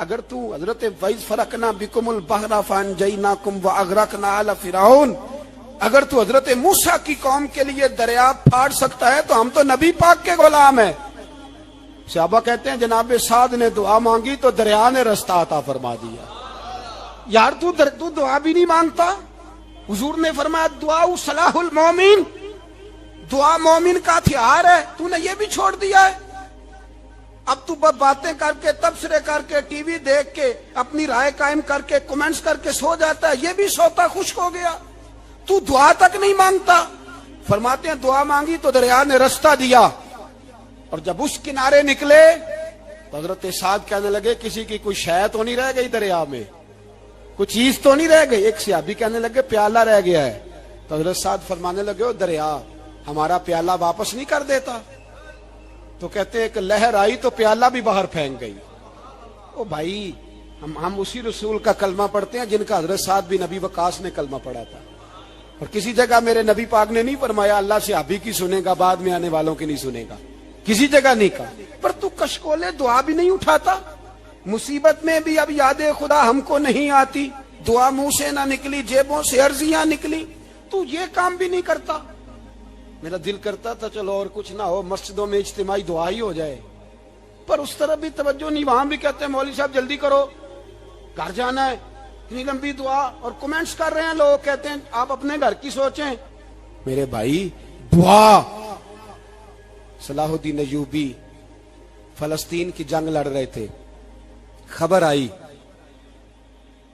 اگر تو حضرت وَإِذْ فَرَقْنَا بِكُمُ الْبَحْرَ فَأَنْجَيْنَاكُمْ وَأَغْرَقْنَا آلَ فِرْعَوْنَ، اگر تو حضرت موسیٰ کی قوم کے لیے دریا پھاڑ سکتا ہے تو ہم تو نبی پاک کے غلام ہیں۔ صحابہ کہتے ہیں جناب سعد نے دعا مانگی تو دریا نے رستہ عطا فرما دیا۔ یار تو دعا بھی نہیں مانگتا؟ حضور نے فرمایا دعا صلاح المومن، دعا مومن کا ہتھیار ہے، تو نے یہ بھی چھوڑ دیا ہے۔ اب تو باتیں کر کے، تبصرے کر کے، ٹی وی دیکھ کے، اپنی رائے قائم کر کے، کمنٹس کر کے سو جاتا ہے، یہ بھی سوتا خشک ہو گیا، تو دعا تک نہیں مانگتا۔ فرماتے ہیں دعا مانگی تو دریا نے رستہ دیا، اور جب اس کنارے نکلے تو حضرت سعد کہنے لگے کسی کی کوئی شے تو نہیں رہ گئی دریا میں، کوئی چیز تو نہیں رہ گئی۔ ایک صحابی کہنے لگے پیالہ رہ گیا ہے، تو حضرت سعد فرمانے لگے او دریا ہمارا پیالہ واپس نہیں کر دیتا؟ تو کہتے ہیں کہ لہر آئی تو پیالہ بھی باہر پھینک گئی۔ او بھائی ہم اسی رسول کا کلمہ پڑھتے ہیں جن کا حضرت سعد بن ابی وقاص نے کلمہ پڑھا تھا، اور کسی جگہ میرے نبی پاک نے نہیں فرمایا اللہ صحابی کی سنے گا بعد میں آنے والوں کی نہیں سنے گا، کسی جگہ نہیں کہا۔ پر تو کشکولے دعا بھی نہیں اٹھاتا، مصیبت میں بھی اب یاد خدا ہم کو نہیں آتی، دعا منہ سے نہ نکلی، جیبوں سے عرضیاں نکلی، تو یہ کام بھی نہیں کرتا۔ میرا دل کرتا تھا چلو اور کچھ نہ ہو، مسجدوں میں اجتماعی دعا ہی ہو جائے، پر اس طرح بھی توجہ نہیں۔ وہاں بھی کہتے ہیں مولوی صاحب جلدی کرو گھر جانا ہے، اتنی لمبی دعا، اور کمنٹس کر رہے ہیں لوگ، کہتے ہیں آپ اپنے گھر کی سوچیں۔ میرے بھائی دعا، صلاح الدین ایوبی فلسطین کی جنگ لڑ رہے تھے، خبر آئی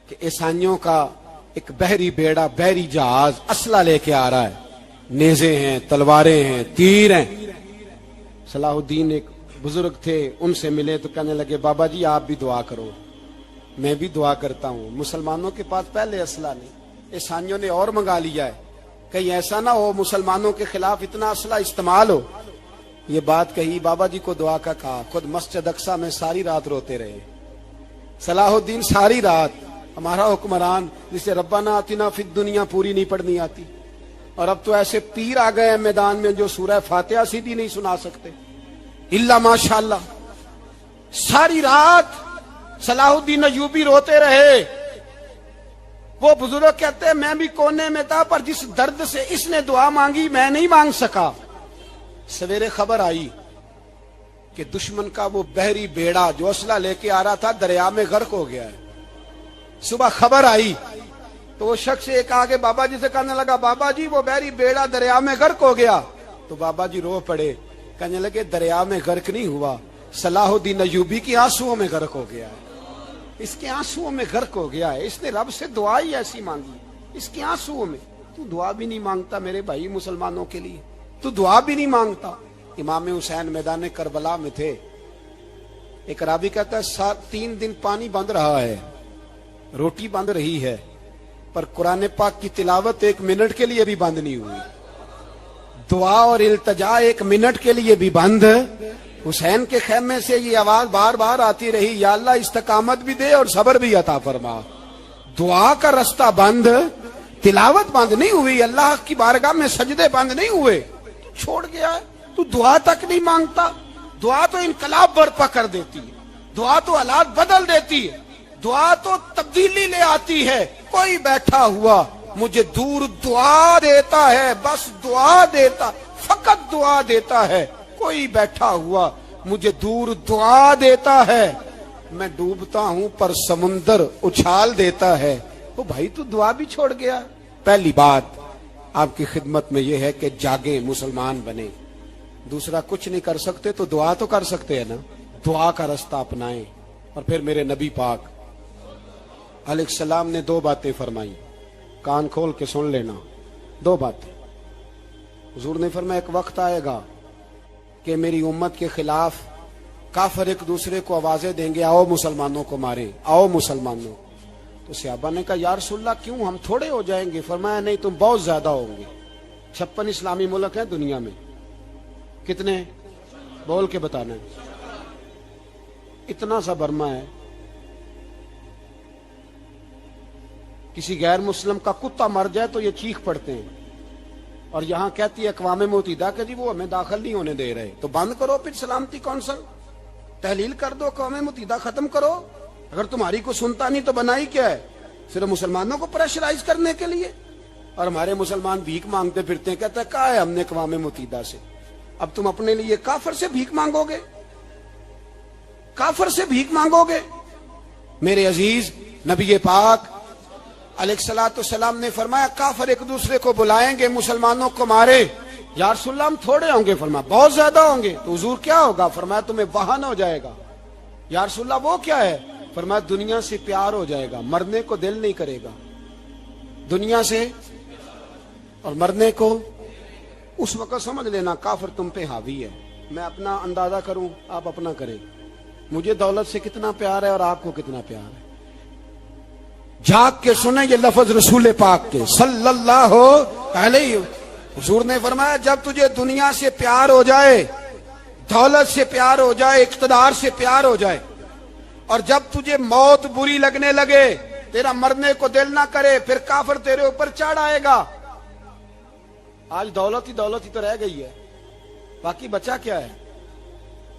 کہ عیسائیوں کا ایک بحری بیڑا، بحری جہاز اسلحہ لے کے آ رہا ہے، نیزے ہیں، تلواریں ہیں، تیر ہیں۔ صلاح الدین ایک بزرگ تھے، ان سے ملے تو کہنے لگے بابا جی آپ بھی دعا کرو۔ میں بھی دعا کرتا ہوں، مسلمانوں کے پاس پہلے اسلحہ نہیں، عیسائیوں نے اور منگا لیا ہے، کہیں ایسا نہ ہو مسلمانوں کے خلاف اتنا اسلحہ استعمال ہو۔ یہ بات کہی، بابا جی کو دعا کا کہا، خود مسجد اقصیٰ میں ساری رات روتے رہے۔ صلاح الدین ساری رات، ہمارا حکمران جسے ربنا آتنا فی الدنیا پوری نہیں پڑھنی آتی، اور اب تو ایسے پیر آ گئے ہیں میدان میں جو سورہ فاتحہ سیدھی نہیں سنا سکتے الا ماشاءاللہ۔ ساری رات صلاح الدین ایوبی روتے رہے۔ وہ بزرگ کہتے ہیں میں بھی کونے میں تھا، پر جس درد سے اس نے دعا مانگی میں نہیں مانگ سکا۔ سویرے خبر آئی کہ دشمن کا وہ بحری بیڑا جو اسلحہ لے کے آ رہا تھا دریا میں غرق ہو گیا ہے۔ صبح خبر آئی تو وہ شخص ایک آگے بابا جی سے کہنے لگا بابا جی وہ بحری بیڑا دریا میں غرق ہو گیا۔ تو بابا جی رو پڑے، کہنے لگے دریا میں غرق نہیں ہوا، صلاح الدین ایوبی کی آنسوؤں میں غرق ہو گیا ہے، اس کے آنسوؤں میں غرق ہو گیا ہے، اس نے رب سے دعا ہی ایسی مانگی اس کے آنسوؤں میں۔ تو دعا بھی نہیں مانگتا میرے بھائی مسلمانوں کے لیے، تو دعا بھی نہیں مانگتا۔ امام حسین میدان کربلا میں تھے، ایک راوی کہتا ہے 3 دن پانی بند رہا ہے، روٹی بند رہی ہے، پر قرآن پاک کی تلاوت 1 منٹ کے لیے بھی بند نہیں ہوئی، دعا اور التجا 1 منٹ کے لیے بھی بند۔ حسین کے خیمے سے یہ آواز بار بار آتی رہی، یا اللہ استقامت بھی دے اور صبر بھی عطا فرما۔ دعا کا رستہ بند، تلاوت بند نہیں ہوئی، اللہ کی بارگاہ میں سجدے بند نہیں ہوئے، چھوڑ گیا ہے۔ تو دعا تک نہیں مانگتا۔ دعا تو انقلاب برپا کر دیتی ہے، دعا تو حالات بدل دیتی ہے، دعا تو تبدیلی لے آتی ہے۔ کوئی بیٹھا ہوا مجھے دور دعا دیتا ہے، بس دعا دیتا، فقط دعا دیتا ہے۔ کوئی بیٹھا ہوا مجھے دور دعا دیتا ہے، میں ڈوبتا ہوں پر سمندر اچھال دیتا ہے۔ وہ بھائی تو دعا بھی چھوڑ گیا۔ پہلی بات آپ کی خدمت میں یہ ہے کہ جاگیں، مسلمان بنیں۔ دوسرا کچھ نہیں کر سکتے تو دعا تو کر سکتے ہیں نا، دعا کا رستہ اپنائیں۔ اور پھر میرے نبی پاک علیہ السلام نے 2 باتیں فرمائی، کان کھول کے سن لینا، 2 باتیں۔ حضور نے فرمایا ایک وقت آئے گا کہ میری امت کے خلاف کافر ایک دوسرے کو آوازیں دیں گے، آؤ مسلمانوں کو ماریں، آؤ مسلمانوں۔ تو صحابہ نے کہا یا رسول اللہ کیوں، ہم تھوڑے ہو جائیں گے؟ فرمایا نہیں، تم بہت زیادہ ہوں گے۔ 56 اسلامی ملک ہیں دنیا میں، کتنے بول کے بتانا ہے؟ اتنا سا برما ہے، کسی غیر مسلم کا کتا مر جائے تو یہ چیخ پڑتے ہیں، اور یہاں کہتی ہے اقوام متحدہ کہ جی وہ ہمیں داخل نہیں ہونے دے رہے، تو بند کرو پھر سلامتی کونسل، تحلیل کر دو، اقوام متحدہ ختم کرو۔ اگر تمہاری کو سنتا نہیں تو بنائی کیا ہے؟ صرف مسلمانوں کو پریشرائز کرنے کے لیے. اور ہمارے مسلمان بھیک مانگتے پھرتے ہیں, کہتا ہے کہا ہے ہم نے اقوام متحدہ سے. اب تم اپنے لیے کافر سے بھیک مانگو گے؟ کافر سے بھیک مانگو گے؟ میرے عزیز, نبی پاک علیہ الصلوۃ والسلام نے فرمایا کافر ایک دوسرے کو بلائیں گے مسلمانوں کو مارے. یا رسول اللہ ہم تھوڑے ہوں گے؟ فرمایا بہت زیادہ ہوں گے. تو حضور کیا ہوگا؟ فرمایا تمہیں وہن ہو جائے گا. یا رسول اللہ وہ کیا ہے؟ فرمایا دنیا سے پیار ہو جائے گا, مرنے کو دل نہیں کرے گا. دنیا سے اور مرنے کو. اس وقت سمجھ لینا کافر تم پہ حاوی ہے. میں اپنا اندازہ کروں, آپ اپنا کریں. مجھے دولت سے کتنا پیار ہے اور آپ کو کتنا پیار ہے. جھاگ کے سنیں یہ لفظ رسول پاک کے صلی اللہ علیہ. حضور نے فرمایا جب تجھے دنیا سے پیار ہو جائے, دولت سے پیار ہو جائے, اقتدار سے پیار ہو جائے, اور جب تجھے موت بری لگنے لگے, تیرا مرنے کو دل نہ کرے, پھر کافر تیرے اوپر چڑھ آئے گا. آج دولت ہی تو رہ گئی ہے, باقی بچا کیا ہے؟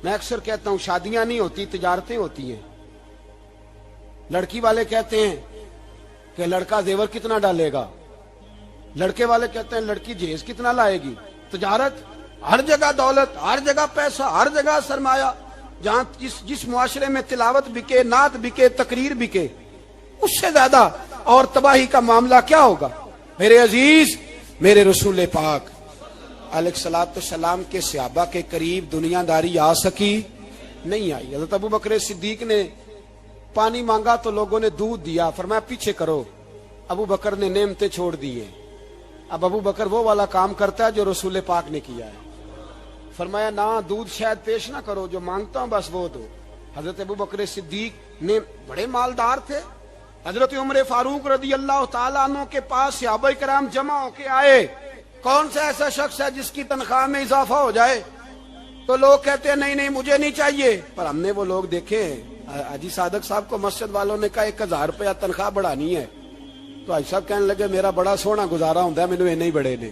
میں اکثر کہتا ہوں شادیاں نہیں ہوتی, تجارتیں ہوتی ہیں. لڑکی والے کہتے ہیں کہ لڑکا زیور کتنا ڈالے گا, لڑکے والے کہتے ہیں لڑکی جہیز کتنا لائے گی. تجارت, ہر جگہ دولت, ہر جگہ پیسہ, ہر جگہ سرمایہ. جہاں جس معاشرے میں تلاوت بکے, نعت بکے, تقریر بکے, اس سے زیادہ اور تباہی کا معاملہ کیا ہوگا؟ میرے عزیز, میرے رسول پاک علیہ الصلوۃ والسلام کے صحابہ کے قریب دنیا داری آ سکی نہیں آئی. حضرت ابو بکر صدیق نے پانی مانگا تو لوگوں نے دودھ دیا, فرمایا پیچھے کرو. ابو بکر نے نعمتیں چھوڑ دی ہیں. اب ابو بکر وہ والا کام کرتا ہے جو رسول پاک نے کیا ہے. فرمایا نہ دودھ شاید پیش نہ کرو, جو مانگتا ہوں بس وہ دو. حضرت ابو بکر صدیق نے بڑے مالدار تھے. حضرت عمر فاروق رضی اللہ تعالیٰ عنہ کے پاس صحابہ کرام جمع ہو کے آئے. کون سا ایسا شخص ہے جس کی تنخواہ میں اضافہ ہو جائے؟ تو لوگ کہتے ہیں نہیں مجھے نہیں چاہیے. پر ہم نے وہ لوگ دیکھے ہیں. حاجی صادق صاحب کو مسجد والوں نے کہا 1000 روپیہ تنخواہ بڑھانی ہے, تو حاجی صاحب کہنے لگے میرا بڑا سونا گزارا ہوتا ہے, مینوں نہیں بڑے نے.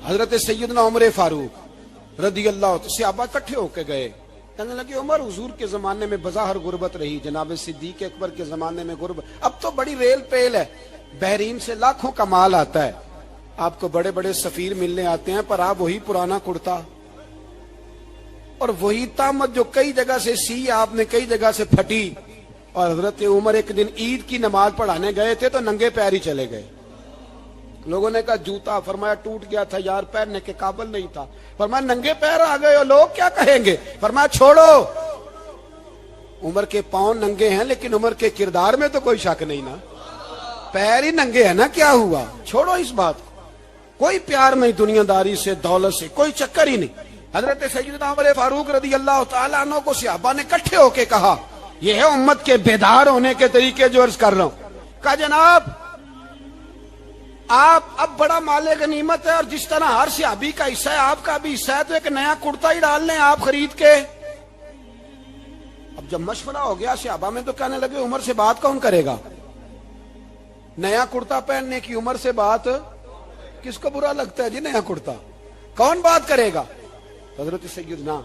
حضرت سیدنا عمر فاروق رضی اللہ صحابہ اکٹھے ہو کے گئے, کہنے لگے عمر حضور کے زمانے میں بظاہر غربت رہی, جناب صدیق اکبر کے زمانے میں غربت, اب تو بڑی ریل پیل ہے, بحرین سے لاکھوں کا مال آتا ہے, آپ کو بڑے بڑے سفیر ملنے آتے ہیں, پر آپ وہی پرانا کرتا اور وہی تامت جو کئی جگہ سے سی آپ نے کئی جگہ سے پھٹی. اور حضرت عمر ایک دن عید کی نماز پڑھانے گئے تھے تو ننگے پیر ہی چلے گئے. لوگوں نے کہا جوتا, فرمایا ٹوٹ گیا تھا یار, پہننے کے قابل نہیں تھا. فرمایا ننگے پیر آ گئے ہو, لوگ کیا کہیں گے؟ فرمایا چھوڑو, عمر کے پاؤں ننگے ہیں لیکن عمر کے کردار میں تو کوئی شک نہیں نا, پیر ہی ننگے ہیں نا, کیا ہوا؟ چھوڑو اس بات کو. کوئی پیار نہیں دنیا داری سے, دولت سے, کوئی چکر ہی نہیں. حضرت سیدنا عمر فاروق رضی اللہ تعالیٰ عنہ کو صحابہ نے اکٹھے ہو کے کہا, یہ ہے امت کے بیدار ہونے کے طریقے جو عرض کر رہا ہوں. کہا جناب آپ اب بڑا مال غنیمت ہے, اور جس طرح ہر صحابی کا حصہ ہے آپ کا بھی حصہ ہے, تو ایک نیا کرتا ہی ڈال لیں آپ خرید کے. اب جب مشورہ ہو گیا صحابہ میں تو کہنے لگے عمر سے بات کون کرے گا؟ نیا کرتا پہننے کی عمر سے بات کس کو برا لگتا ہے جی؟ نیا کرتا کون بات کرے گا؟ حضرت سیدنا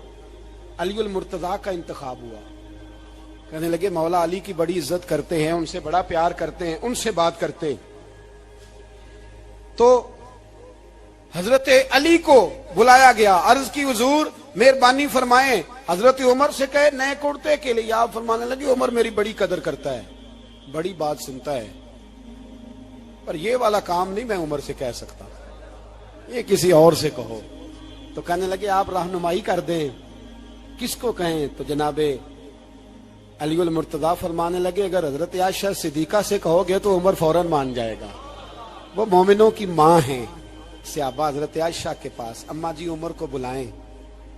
علی المرتضیٰ کا انتخاب ہوا. کہنے لگے مولا علی کی بڑی عزت کرتے ہیں, ان سے بڑا پیار کرتے ہیں, ان سے بات کرتے. تو حضرت علی کو بلایا گیا, عرض کی حضور مہربانی فرمائیں. حضرت عمر سے کہے نئے کرتے کے لیے, آپ فرمانے لگے عمر میری بڑی قدر کرتا ہے, بڑی بات سنتا ہے, پر یہ والا کام نہیں میں عمر سے کہہ سکتا, یہ کسی اور سے کہو. تو کہنے لگے آپ رہنمائی کر دیں, کس کو کہیں؟ تو جناب علی المرتضیٰ فرمانے لگے اگر حضرت عائشہ صدیقہ سے کہو گے تو عمر فوراً مان جائے گا, وہ مومنوں کی ماں ہیں. صحابہ حضرت عائشہ کے پاس, اماں جی عمر کو بلائیں,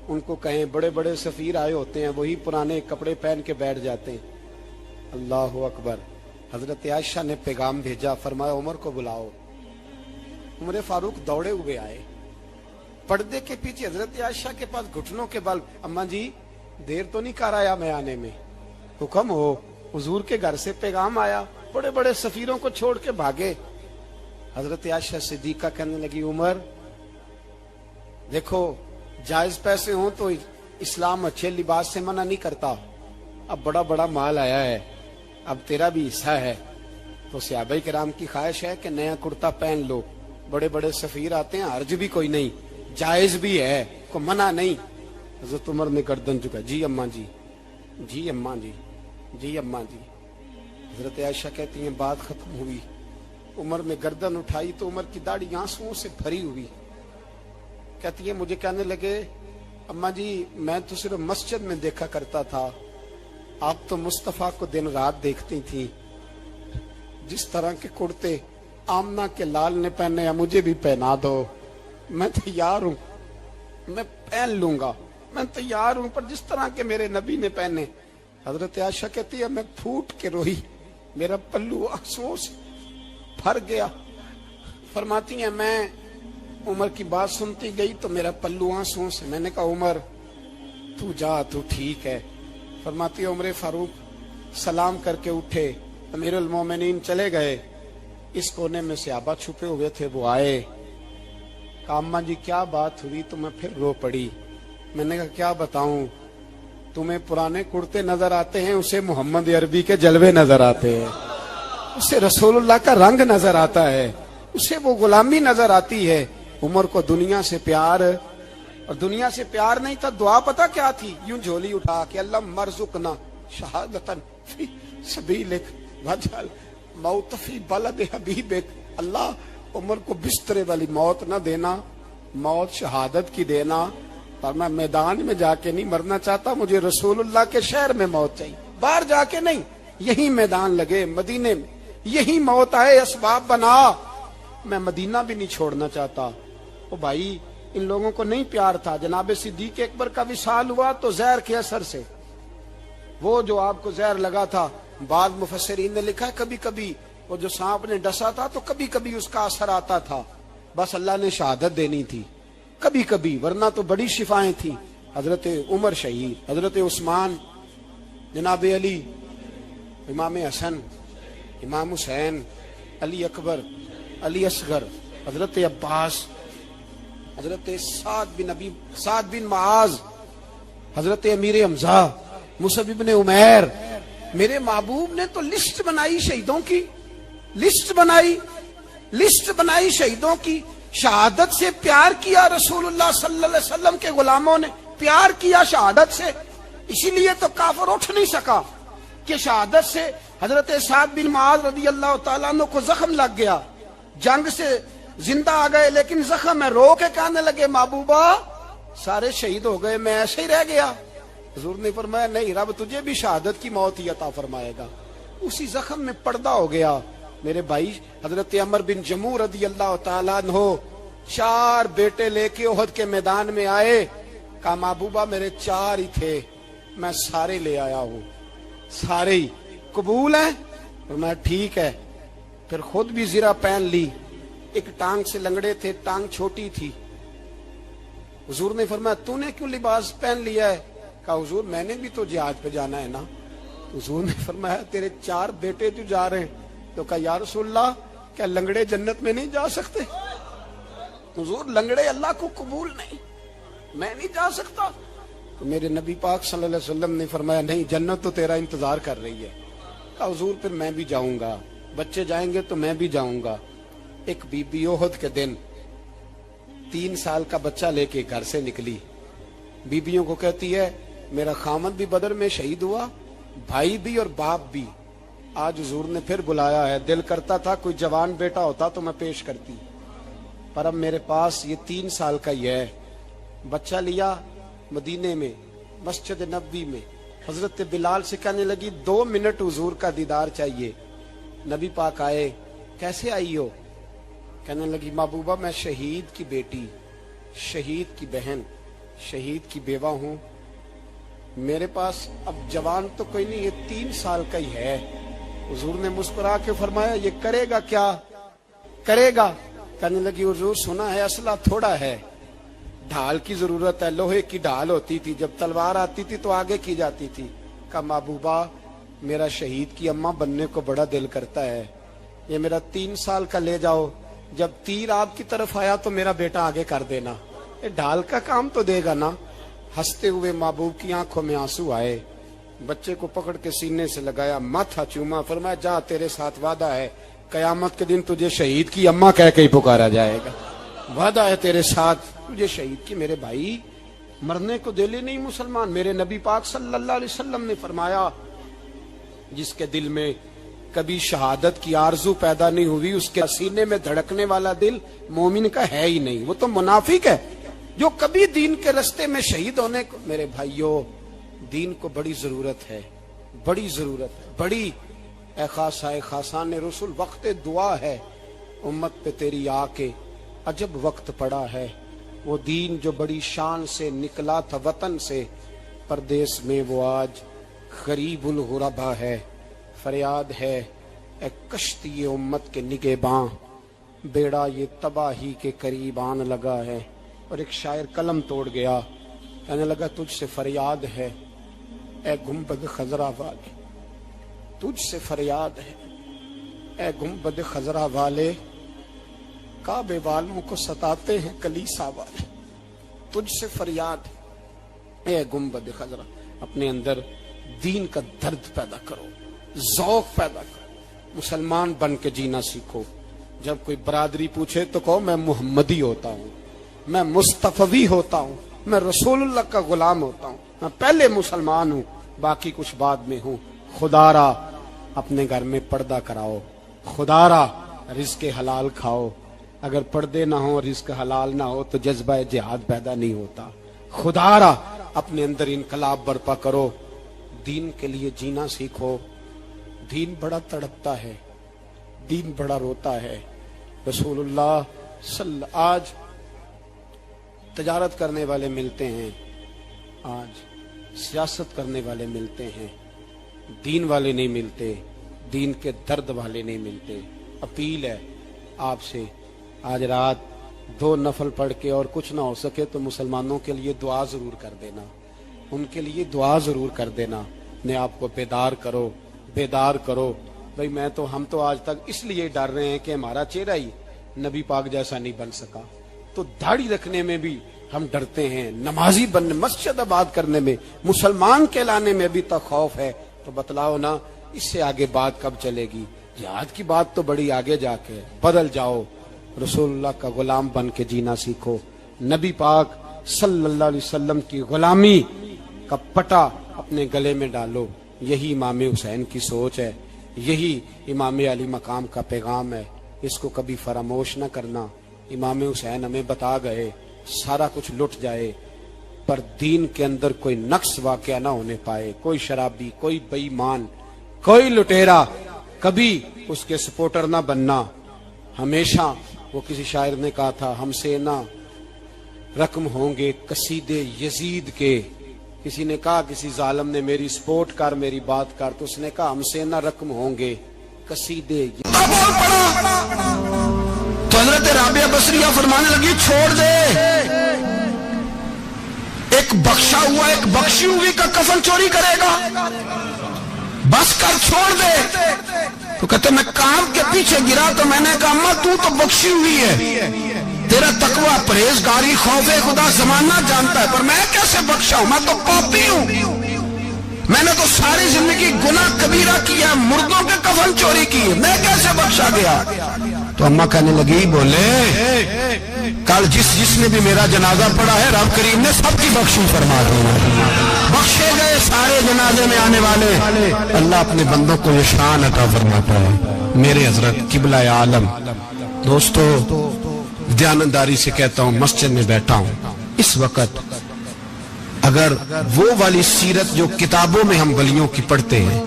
ان کو کہیں بڑے بڑے سفیر آئے ہوتے ہیں, وہی پرانے کپڑے پہن کے بیٹھ جاتے ہیں. اللہ اکبر. حضرت عائشہ نے پیغام بھیجا, فرمایا عمر کو بلاؤ. عمر فاروق دوڑے ہوئے آئے, پردے کے پیچھے حضرت عائشہ کے پاس گھٹنوں کے بل, اماں جی دیر تو نہیں کر آیا میں آنے میں؟ حکم ہو, حضور کے گھر سے پیغام آیا, بڑے بڑے سفیروں کو چھوڑ کے بھاگے. حضرت عائشہ صدیقہ کہنے لگی عمر دیکھو جائز پیسے ہوں تو اسلام اچھے لباس سے منع نہیں کرتا, اب بڑا بڑا مال آیا ہے, اب تیرا بھی حصہ ہے. تو صحابہ کرام کی خواہش ہے کہ نیا کرتا پہن لو. بڑے بڑے سفیر آتے ہیں, حرج بھی کوئی نہیں, جائز بھی ہے, کو منع نہیں. حضرت عمر نے گردن جھکا, جی اماں جی, جی اماں جی, جی اماں جی. حضرت عائشہ کہتی ہیں بات ختم ہوئی, عمر نے گردن اٹھائی تو عمر کی داڑھی آنسوؤں سے بھری ہوئی. کہتی ہے مجھے کہنے لگے اماں جی میں تو صرف مسجد میں دیکھا کرتا تھا, آپ تو مصطفیٰ کو دن رات دیکھتی تھی. جس طرح کے کرتے آمنہ کے لال نے پہنے ہیں مجھے بھی پہنا دو, میں تیار ہوں, میں پہن لوں گا, میں تیار ہوں, پر جس طرح کے میرے نبی نے پہنے. حضرت عائشہ کہتی ہے میں پھوٹ کے روئی, میرا پلو آنسوؤں سے بھر گیا. فرماتی ہیں میں عمر کی بات سنتی گئی تو میرا پلو آنسوؤں سے, میں نے کہا عمر تو جا, تو ٹھیک ہے. فرماتی ہے عمر فاروق سلام کر کے اٹھے, امیر المومنین چلے گئے. اس کونے میں صحابہ چھپے ہوئے تھے, وہ آئے, کہا اماں جی کیا بات ہوئی؟ تو میں پھر رو پڑی. میں نے کہا کیا بتاؤں, تمہیں پرانے کرتے نظر آتے ہیں, اسے محمد عربی کے جلوے نظر آتے ہیں, اسے رسول اللہ کا رنگ نظر آتا ہے, اسے وہ غلامی نظر آتی ہے. عمر کو دنیا سے پیار, اور دنیا سے پیار نہیں تھا, دعا پتہ کیا تھی؟ یوں جھولی اٹھا کے اللہ مرزقنا شہادتن فی سبیلک وجعل موت فی بلد حبیبک. اللہ عمر کو بسترے والی موت نہ دینا, موت شہادت کی دینا. پر میں میدان میں جا کے نہیں مرنا چاہتا, مجھے رسول اللہ کے شہر میں موت چاہیے, باہر جا کے نہیں. یہی میدان لگے مدینے میں, یہی موت آئے, اسباب بنا. میں مدینہ بھی نہیں چھوڑنا چاہتا. او بھائی ان لوگوں کو نہیں پیار تھا. جناب صدیق اکبر کا وصال ہوا تو زہر کے اثر سے, وہ جو آپ کو زہر لگا تھا, بعض مفسرین نے لکھا ہے کبھی کبھی وہ جو سانپ نے ڈسا تھا تو کبھی کبھی اس کا اثر آتا تھا, بس اللہ نے شہادت دینی تھی کبھی کبھی, ورنہ تو بڑی شفائیں تھیں. حضرت عمر شہید, حضرت عثمان, جناب علی, امام حسن, امام حسین, علی اکبر, علی اصغر, حضرت عباس, حضرت سعد بن معاذ, حضرت امیر حمزہ, مصعب بن عمیر. میرے محبوب نے تو لسٹ بنائی شہیدوں کی, لسٹ بنائی شہیدوں کی. شہادت سے پیار کیا رسول اللہ صلی اللہ علیہ وسلم کے غلاموں نے, پیار کیا شہادت سے. اسی لیے تو کافر اٹھ نہیں سکا کہ شہادت سے. حضرت سعد بن معاذ رضی اللہ تعالیٰ عنہ کو زخم لگ گیا, جنگ سے زندہ آ گئے لیکن زخم ہے, رو کے کہنے لگے محبوبہ سارے شہید ہو گئے, میں ایسے ہی رہ گیا. حضور نے فرمایا نہیں, رب تجھے بھی شہادت کی موت ہی عطا فرمائے گا. اسی زخم میں پردہ ہو گیا. میرے بھائی حضرت عمر بن جموح رضی اللہ تعالیٰ عنہ 4 بیٹے لے کے احد کے میدان میں آئے. کہا محبوبہ میرے 4 ہی تھے, میں سارے لے آیا ہوں, سارے ہی قبول ہیں؟ فرمایا ٹھیک ہے. پھر خود بھی زرہ پہن لی, ایک ٹانگ سے لنگڑے تھے, ٹانگ چھوٹی تھی. حضور نے فرمایا تو نے کیوں لباس پہن لیا ہے؟ کہا حضور میں نے بھی تو جہاد پہ جانا ہے نا. حضور نے فرمایا تیرے 4 بیٹے جو جا رہے ہیں. تو کہا یا رسول اللہ کیا لنگڑے جنت میں نہیں جا سکتے؟ حضور لنگڑے اللہ کو قبول نہیں, میں نہیں جا سکتا. تو میرے نبی پاک صلی اللہ علیہ وسلم نے فرمایا نہیں, جنت تو تیرا انتظار کر رہی ہے. کہا حضور پھر میں بھی جاؤں گا, بچے جائیں گے تو میں بھی جاؤں گا. ایک بی بی احد کے دن 3 سال کا بچہ لے کے گھر سے نکلی. بیبیوں کو کہتی ہے میرا خامد بھی بدر میں شہید ہوا, بھائی بھی اور باپ بھی. آج حضور نے پھر بلایا ہے, دل کرتا تھا کوئی جوان بیٹا ہوتا تو میں پیش کرتی, پر اب میرے پاس یہ 3 سال کا ہی ہے. بچہ لیا مدینے میں, مسجد نبوی میں. حضرت بلال سے کہنے لگی 2 منٹ حضور کا دیدار چاہیے. نبی پاک آئے, کیسے آئی ہو؟ کہنے لگی محبوبہ میں شہید کی بیٹی, شہید کی بہن, شہید کی بیوہ ہوں. میرے پاس اب جوان تو کوئی نہیں, یہ 3 سال کا ہی ہے. حضور نے مسکرا کے فرمایا یہ کرے گا کیا کرے گا؟ کہنے لگی حضور سنا ہے اسلحہ تھوڑا ہے, ڈھال کی ضرورت ہے, لوہے کی ڈھال ہوتی تھی, جب تلوار آتی تھی تو آگے کی جاتی تھی. کہا محبوبہ میرا شہید کی اماں بننے کو بڑا دل کرتا ہے, یہ میرا 3 سال کا لے جاؤ, جب تیر آپ کی طرف آیا تو میرا بیٹا آگے کر دینا, یہ ڈھال کا کام تو دے گا نا. ہنستے ہوئے محبوب کی آنکھوں میں آنسو آئے. بچے کو پکڑ کے سینے سے لگایا, ماتھا چوما, فرمایا جا تیرے ساتھ وعدہ ہے, قیامت کے دن تجھے شہید کی اماں کہہ کے ہی پکارا جائے گا. وعدہ ہے تیرے ساتھ تجھے شہید کی. میرے بھائی مرنے کو دل نہیں مسلمان. میرے نبی پاک صلی اللہ علیہ وسلم نے فرمایا جس کے دل میں کبھی شہادت کی آرزو پیدا نہیں ہوئی, اس کے سینے میں دھڑکنے والا دل مومن کا ہے ہی نہیں, وہ تو منافق ہے. جو کبھی دین کے رستے میں شہید ہونے کو, میرے بھائیوں دین کو بڑی ضرورت ہے, بڑی ضرورت ہے, بڑی. اے خاصائے خاصان رسول, وقت دعا ہے امت پہ تیری آ کے, عجب وقت پڑا ہے. وہ دین جو بڑی شان سے نکلا تھا وطن سے, پردیس میں وہ آج غریب الغربا ہے. فریاد ہے اے کشتی امت کے نگہباں, بیڑا یہ تباہی کے قریب آن لگا ہے. اور ایک شاعر قلم توڑ گیا, کہنے لگا تجھ سے فریاد ہے اے گنبد خضرا والے, تجھ سے فریاد ہے اے گنبد خضرا والے, کعبے والوں کو ستاتے ہیں کلیسا والے. تجھ سے فریاد ہے اے گنبد خضرا. اپنے اندر دین کا درد پیدا کرو, ذوق پیدا کرو, مسلمان بن کے جینا سیکھو. جب کوئی برادری پوچھے تو کہو میں محمدی ہوتا ہوں, میں مصطفی ہوتا ہوں, میں رسول اللہ کا غلام ہوتا ہوں, میں پہلے مسلمان ہوں باقی کچھ بعد میں ہوں. خدا را اپنے گھر میں پردہ کراؤ, خدا را رزق حلال کھاؤ. اگر پردے نہ ہو, رزق حلال نہ ہو تو جذبہ جہاد پیدا نہیں ہوتا. خدا را اپنے اندر انقلاب برپا کرو, دین کے لیے جینا سیکھو. دین بڑا تڑپتا ہے, دین بڑا روتا ہے. رسول اللہ آج تجارت کرنے والے ملتے ہیں, آج سیاست کرنے والے ملتے ہیں, دین والے نہیں ملتے, دین کے درد والے نہیں ملتے. اپیل ہے آپ سے, آج رات 2 نفل پڑھ کے اور کچھ نہ ہو سکے تو مسلمانوں کے لیے دعا ضرور کر دینا, ان کے لیے دعا ضرور کر دینا. اپنے آپ کو بیدار کرو, بیدار کرو. بھئی میں تو, ہم تو آج تک اس لیے ڈر رہے ہیں کہ ہمارا چہرہ ہی نبی پاک جیسا نہیں بن سکا, تو داڑھی رکھنے میں بھی ہم ڈرتے ہیں, نمازی بننے, مسجد آباد کرنے میں, مسلمان کہلانے میں بھی تک خوف ہے. تو بتلاؤ نا اس سے آگے بات کب چلے گی؟ جہاد کی بات تو بڑی آگے جا کے. بدل جاؤ, رسول اللہ کا غلام بن کے جینا سیکھو. نبی پاک صلی اللہ علیہ وسلم کی غلامی کا پٹا اپنے گلے میں ڈالو. یہی امام حسین کی سوچ ہے, یہی امام علی مقام کا پیغام ہے. اس کو کبھی فراموش نہ کرنا. امام حسین ہمیں بتا گئے سارا کچھ لٹ جائے پر دین کے اندر کوئی نقص واقعہ نہ ہونے پائے. کوئی شرابی, کوئی بے ایمان, کوئی لٹیرا کبھی اس کے سپورٹر نہ بننا. ہمیشہ وہ کسی شاعر نے کہا تھا ہم سے نہ رقم ہوں گے قصیدے یزید کے. کسی نے کہا کسی ظالم نے میری سپورٹ کر, میری بات کر, تو اس نے کہا ہم سے نہ رقم ہوں گے قصیدے. تو حضرت رابعہ بصریہ فرمانے لگی چھوڑ دے, ایک بخشا ہوا ایک بخشی ہوئی کا کفن چوری کرے گا, بس کر, چھوڑ دے. تو کہتے میں کام کے پیچھے گرا تو میں نے کہا اماں تو بخشی ہوئی ہے, تیرا تقوی پرہیزگاری خوف خدا زمانہ جانتا ہے, پر میں کیسے بخشا ہوں؟ میں تو پاپی ہوں, میں نے تو ساری زندگی گناہ کبیرہ کیا, مردوں کے کفن چوری کی, میں کیسے بخشا گیا؟ تو اماں کہنے لگی بولے کل جس نے بھی میرا جنازہ پڑھا ہے رب کریم نے سب کی بخشی فرما دی, بخشے گئے سارے جنازے میں آنے والے. اللہ اپنے بندوں کو یہ شان عطا فرماتا ہے. میرے حضرت قبلہ عالم دوستو, دیانتداری سے کہتا ہوں, مسجد میں بیٹھا ہوں اس وقت, اگر وہ والی سیرت جو کتابوں میں ہم ولیوں کی پڑھتے ہیں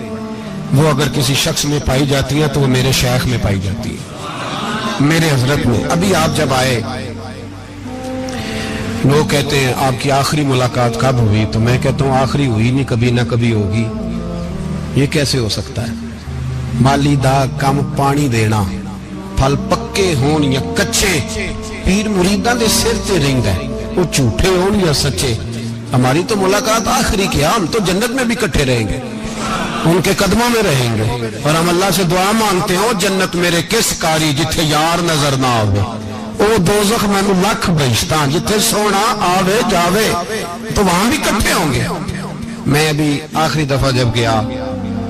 وہ اگر کسی شخص میں پائی جاتی ہے تو وہ میرے شیخ میں پائی جاتی ہے, میرے حضرت میں. ابھی آپ جب آئے لوگ کہتے ہیں آپ کی آخری ملاقات کب ہوئی, تو میں کہتا ہوں آخری ہوئی نہیں, کبھی نہ کبھی ہوگی. یہ کیسے ہو سکتا ہے؟ مالی دا کم پانی دینا, پھل پکے ہون یا کچے, پیر مریداں دے سر تے رہندا ہے, وہ جھوٹے ہون یا سچے. ہماری تو ملاقات آخری کی, ہم تو جنت میں بھی کٹھے رہیں گے, ان کے قدموں میں رہیں گے, اور ہم اللہ سے دعا مانگتے ہیں جنت میرے کس کاری جتھے یار نظر نہ آوے, او دوزخ مینوں لکھ بہشتاں جتھے سونا آوے جاوے, تو وہاں بھی کٹھے ہوں گے. میں ابھی آخری دفعہ جب گیا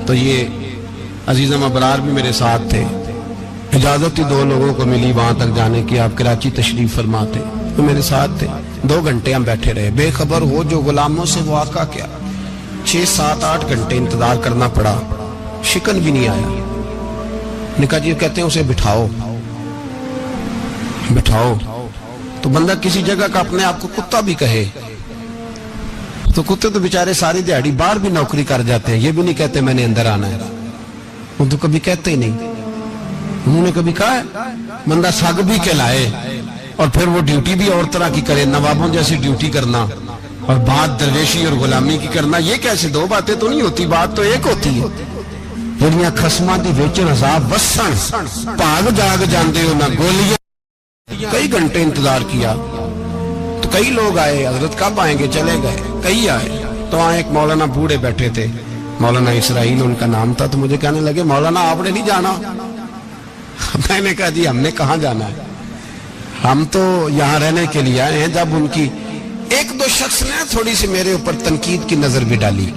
تو یہ عزیزم ابرار بھی میرے ساتھ تھے. اجازت ہی 2 لوگوں کو ملی وہاں تک جانے کی. آپ کراچی تشریف فرما تھے, وہ میرے ساتھ تھے. 2 گھنٹے ہم بیٹھے رہے, بے خبر ہو جو غلاموں سے وہ آقا کیا. 6 7 8 گھنٹے انتظار کرنا پڑا, شکن بھی نہیں آیا. نے کہا جی کہتے ہیں اسے بٹھاؤ. تو بندہ کسی جگہ کا اپنے آپ کو کتا بھی کہے تو کتے تو بیچارے ساری دیہڑی باہر بھی نوکری کر جاتے ہیں, یہ بھی نہیں کہتے میں نے اندر آنا ہے. وہ تو کبھی کہتے ہی نہیں. انہوں نے کبھی کہا ہے بندہ سگ بھی کہلائے اور پھر وہ ڈیوٹی بھی اور طرح کی کرے, نوابوں جیسی ڈیوٹی کرنا اور بات درویشی اور غلامی کی کرنا, یہ کیسے 2 باتیں تو نہیں ہوتی, بات تو ایک ہوتی ہے. جڑیاں خسماں دی وچ عذاب وسن بھاگ جاگ جاندے ہو نہ گولیاں. کئی گھنٹے انتظار کیا تو کئی لوگ آئے, حضرت کب آئیں گے, چلے گئے. کئی آئے تو وہاں ایک مولانا بوڑھے بیٹھے تھے, مولانا اسرائیل ان کا نام تھا. تو مجھے کہنے لگے مولانا آپ نے نہیں جانا. میں نے کہا جی ہم نے کہاں جانا ہے, ہم تو یہاں رہنے کے لیے آئے ہیں. جب ان کی 1-2 شخص نے تھوڑی سی میرے اوپر تنقید کی نظر بھی ڈالی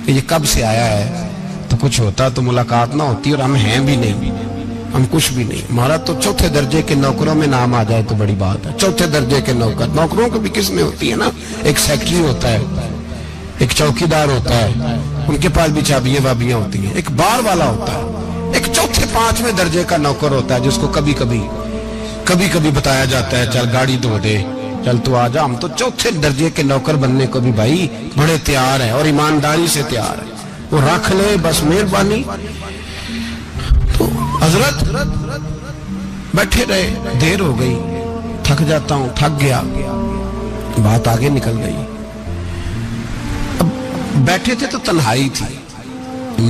کہ یہ کب سے آیا ہے, تو کچھ ہوتا تو ملاقات نہ ہوتی, اور ہم ہیں بھی نہیں, ہم کچھ بھی نہیں. ہمارا تو 4تھے درجے کے نوکروں میں نام آ جائے تو بڑی بات ہے. 4تھے درجے کے نوکروں کو بھی کس میں ہوتی ہے نا, ایک سیکٹری ہوتا ہے, ایک چوکیدار ہوتا ہے, ان کے پاس بھی چابیاں وابیاں ہوتی ہیں, ایک بار والا ہوتا ہے, ایک 4تھے 5ویں درجے کا نوکر ہوتا ہے جس کو کبھی کبھی بتایا جاتا ہے چل گاڑی دھو دے, چل تو آ جا. ہم تو 4تھے درجے کے نوکر بننے کو بھی بھائی بڑے تیار ہیں اور ایمانداری سے تیار ہیں, وہ رکھ لے بس مہربانی. تو حضرت بیٹھے رہے, دیر ہو گئی, تھک جاتا ہوں, تھک گیا, بات آگے نکل گئی. اب بیٹھے تھے تو تنہائی تھی.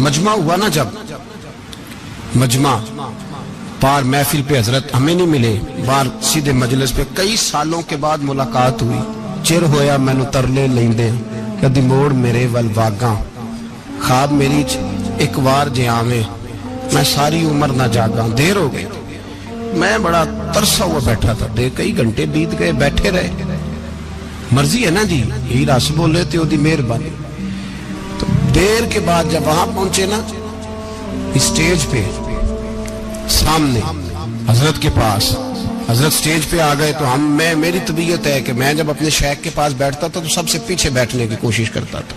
مجمع ہوا نا, جب مجمع پار محفل پہ حضرت ہمیں نہیں ملے, بار سیدھے مجلس پہ کئی سالوں کے بعد ملاقات ہوئی. چر ہویا مینو ترلے لیندے کدی موڑ میرے ول واگاں, خواب میری ایک وار جے آویں میں ساری عمر نہ جاگاں. دیر ہو گئی, میں بڑا ترسا ہوا بیٹھا تھا. کئی گھنٹے بیت گئے, بیٹھے رہے. مرضی ہے نا جی, یہی رس بولے تے دی مہربانی. تو دیر کے بعد جب وہاں پہنچے نا, اسٹیج پہ سامنے حضرت کے پاس, حضرت سٹیج پہ آ گئے تو میری طبیعت ہے کہ میں جب اپنے شیخ کے پاس بیٹھتا تھا تو سب سے پیچھے بیٹھنے کی کوشش کرتا تھا,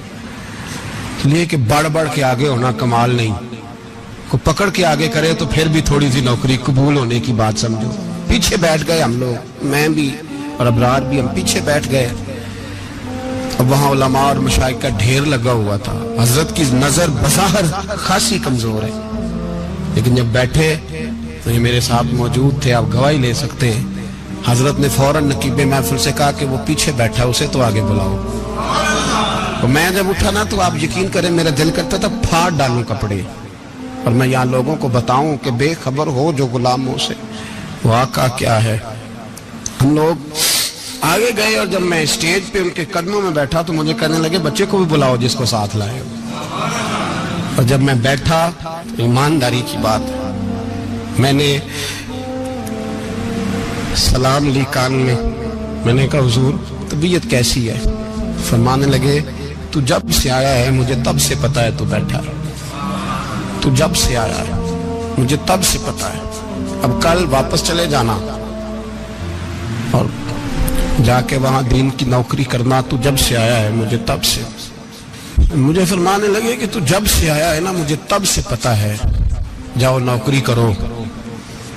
اس لیے کہ بڑھ کے آگے ہونا کمال نہیں. کو پکڑ کے آگے کرے تو پھر بھی تھوڑی سی نوکری قبول ہونے کی بات سمجھو. پیچھے بیٹھ گئے ہم لوگ, میں بھی اور ابرار بھی, ہم پیچھے بیٹھ گئے. اب وہاں علماء اور مشائخ کا ڈھیر لگا ہوا تھا. حضرت کی نظر بظاہر خاصی کمزور ہے, لیکن جب بیٹھے تو یہ میرے ساتھ موجود تھے, آپ گواہی لے سکتے ہیں. حضرت نے فوراً نقیب محفل سے کہا کہ وہ پیچھے بیٹھا, اسے تو آگے بلاؤ. اور میں جب اٹھا نا تو آپ یقین کریں میرا دل کرتا تھا پھاڑ ڈالوں کپڑے, اور میں یہاں لوگوں کو بتاؤں کہ بے خبر ہو جو غلاموں سے وہ آقا کیا ہے. ہم لوگ آگے گئے اور جب میں اسٹیج پہ ان کے قدموں میں بیٹھا تو مجھے کہنے لگے بچے کو بھی بلاؤ جس کو ساتھ لائے ہو. اور جب میں بیٹھا, ایمانداری کی بات ہے, میں نے سلام لی کان میں نے کہا حضور طبیعت کیسی ہے. فرمانے لگے تو جب سے آیا ہے مجھے تب سے پتا ہے تو بیٹھا ہے, تو جب سے آیا ہے مجھے تب سے پتا ہے. اب کل واپس چلے جانا اور جا کے وہاں دین کی نوکری کرنا, تو جب سے آیا ہے مجھے تب سے. مجھے فرمانے لگے کہ تو جب سے آیا ہے نا مجھے تب سے پتا ہے, جاؤ نوکری کرو.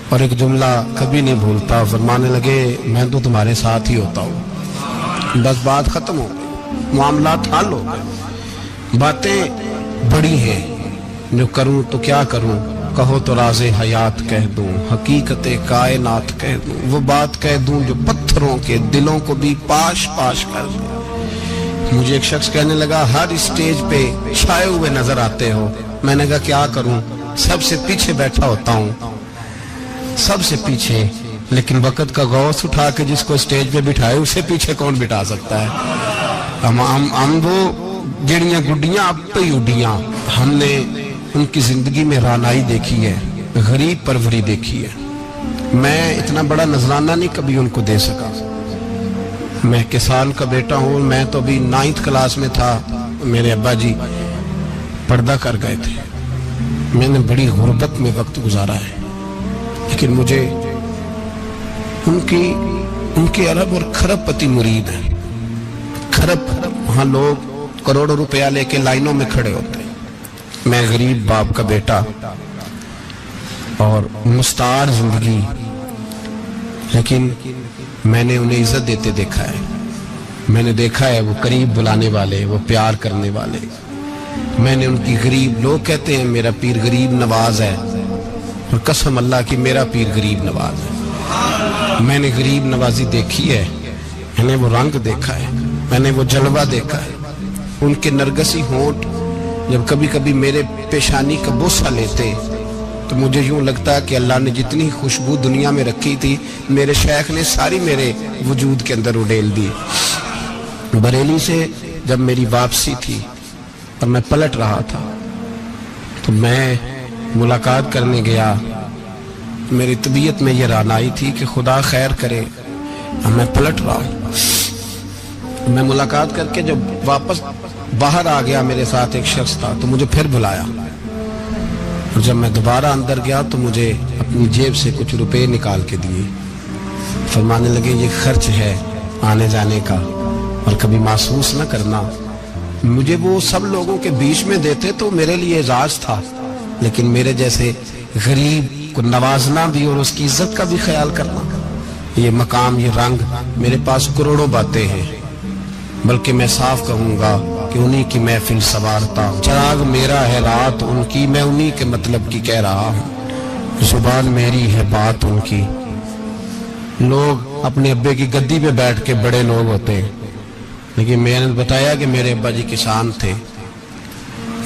اور ایک جملہ کبھی نہیں بھولتا, فرمانے لگے میں تو تمہارے ساتھ ہی ہوتا ہوں. بس بات ختم ہو گئی, معاملات حل ہو گئے. باتیں بڑی ہیں, جو کروں تو کیا کروں, کہو تو راز حیات کہہ دوں, حقیقت کائنات کہہ دوں, وہ بات کہہ دوں جو پتھروں کے دلوں کو بھی پاش کر دوں. مجھے ایک شخص کہنے لگا ہر اسٹیج پہ چھائے ہوئے نظر آتے ہو. میں نے کہا کیا کروں, سب سے پیچھے بیٹھا ہوتا ہوں, سب سے پیچھے. لیکن وقت کا غوث اٹھا کے جس کو اسٹیج پہ بٹھائے اسے پیچھے کون بٹھا سکتا ہے. ہم وہ جڑیاں گڈیاں اب پہ ہی اڈیاں. ہم نے ان کی زندگی میں رانائی دیکھی ہے, غریب پروری دیکھی ہے. میں اتنا بڑا نذرانہ نہیں کبھی ان کو دے سکا. میں کسان کا بیٹا ہوں, میں تو ابھی 9th کلاس میں تھا, میرے ابا جی پردہ کر گئے تھے. میں نے بڑی غربت میں وقت گزارا ہے, لیکن مجھے ان کے ارب اور کھرب پتی مرید ہیں. کھرب وہاں لوگ کروڑوں روپیہ لے کے لائنوں میں کھڑے ہوتے ہیں. میں غریب باپ کا بیٹا اور مستعار زندگی, لیکن میں نے انہیں عزت دیتے دیکھا ہے. میں نے دیکھا ہے وہ قریب بلانے والے, وہ پیار کرنے والے. میں نے ان کی غریب, لوگ کہتے ہیں میرا پیر غریب نواز ہے, اور قسم اللہ کی میرا پیر غریب نواز ہے. میں نے غریب نوازی دیکھی ہے, میں نے وہ رنگ دیکھا ہے, میں نے وہ جلوہ دیکھا ہے. ان کے نرگسی ہونٹ جب کبھی کبھی میرے پیشانی کا بوسہ لیتے تو مجھے یوں لگتا کہ اللہ نے جتنی خوشبو دنیا میں رکھی تھی میرے شیخ نے ساری میرے وجود کے اندر اڈیل دی. بریلی سے جب میری واپسی تھی اور میں پلٹ رہا تھا تو میں ملاقات کرنے گیا. میری طبیعت میں یہ رانائی تھی کہ خدا خیر کرے, میں پلٹ رہا ہوں. میں ملاقات کر کے جب واپس باہر آ گیا, میرے ساتھ ایک شخص تھا تو مجھے پھر بلایا, اور جب میں دوبارہ اندر گیا تو مجھے اپنی جیب سے کچھ روپے نکال کے دیے. فرمانے لگے یہ خرچ ہے آنے جانے کا, اور کبھی محسوس نہ کرنا. مجھے وہ سب لوگوں کے بیچ میں دیتے تو میرے لیے اعزاز تھا, لیکن میرے جیسے غریب کو نوازنا بھی اور اس کی عزت کا بھی خیال کرنا, یہ مقام, یہ رنگ. میرے پاس کروڑوں باتیں ہیں, بلکہ میں صاف کہوں گا کہ انہی کی محفل سوارتا ہوں. چراغ میرا ہے رات ان کی, میں انہی کے مطلب کی کہہ رہا ہوں. زبان میری ہے بات ان کی. لوگ اپنے ابے کی گدی پہ بیٹھ کے بڑے لوگ ہوتے ہیں, لیکن میں نے بتایا کہ میرے ابا جی کسان تھے.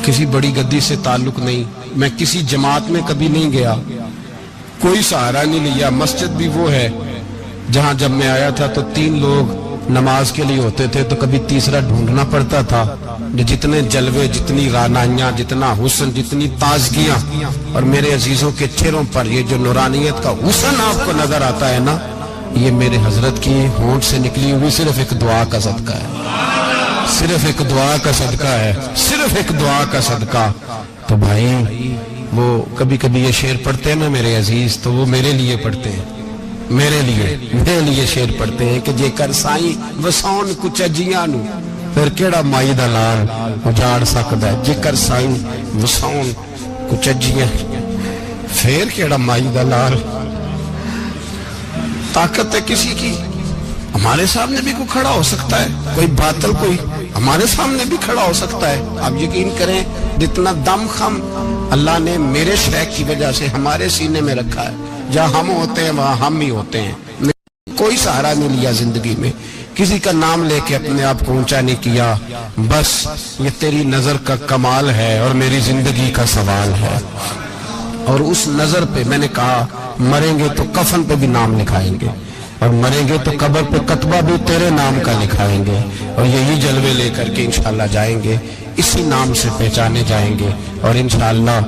کسی بڑی گدی سے تعلق نہیں, میں کسی جماعت میں کبھی نہیں گیا, کوئی سہارا نہیں لیا. مسجد بھی وہ ہے جہاں جب میں آیا تھا تو 3 لوگ نماز کے لیے ہوتے تھے, تو کبھی تیسرا ڈھونڈنا پڑتا تھا. جتنے جلوے, جتنی رانائیاں, جتنا حسن, جتنی تازگیاں, اور میرے عزیزوں کے چہروں پر یہ جو نورانیت کا حسن آپ کو نظر آتا ہے نا, یہ میرے حضرت کی ہونٹ سے نکلی ہوئی صرف ایک دعا کا صدقہ ہے. صرف ایک دعا کا صدقہ ہے, صرف ایک دعا کا صدقہ. تو بھائی وہ کبھی کبھی یہ شعر پڑھتے ہیں نا میرے عزیز, تو وہ میرے لیے پڑھتے ہیں, میرے لیے شعر پڑھتے ہیں کہ جے کر سائیں وسون کچھ اجیاں نو پھر کیڑا مائی دا لال اجاڑ سکدا ہے. جے کر سائیں وسون کچھ اجیاں پھر کیڑا مائی دا لال. طاقت ہے کسی کی, ہمارے سامنے بھی کوئی کھڑا ہو سکتا ہے, کوئی باطل کوئی ہمارے سامنے بھی کھڑا ہو سکتا ہے. آپ یقین کریں جتنا دم خم اللہ نے میرے شیخ کی وجہ سے ہمارے سینے میں رکھا ہے, جہاں ہم ہوتے ہیں وہاں ہم ہی ہوتے ہیں. کوئی سہارا نہیں لیا زندگی میں, کسی کا نام لے کے اپنے آپ کو اونچا نہیں کیا. بس یہ تیری نظر کا کمال ہے اور میری زندگی کا سوال ہے. اور اس نظر پہ میں نے کہا مریں گے تو کفن پہ بھی نام لکھائیں گے, اور مریں گے تو قبر پہ کتبہ بھی تیرے نام کا لکھائیں گے, اور یہی جلوے لے کر کے انشاءاللہ جائیں گے, اسی نام سے پہچانے جائیں گے. اور انشاءاللہ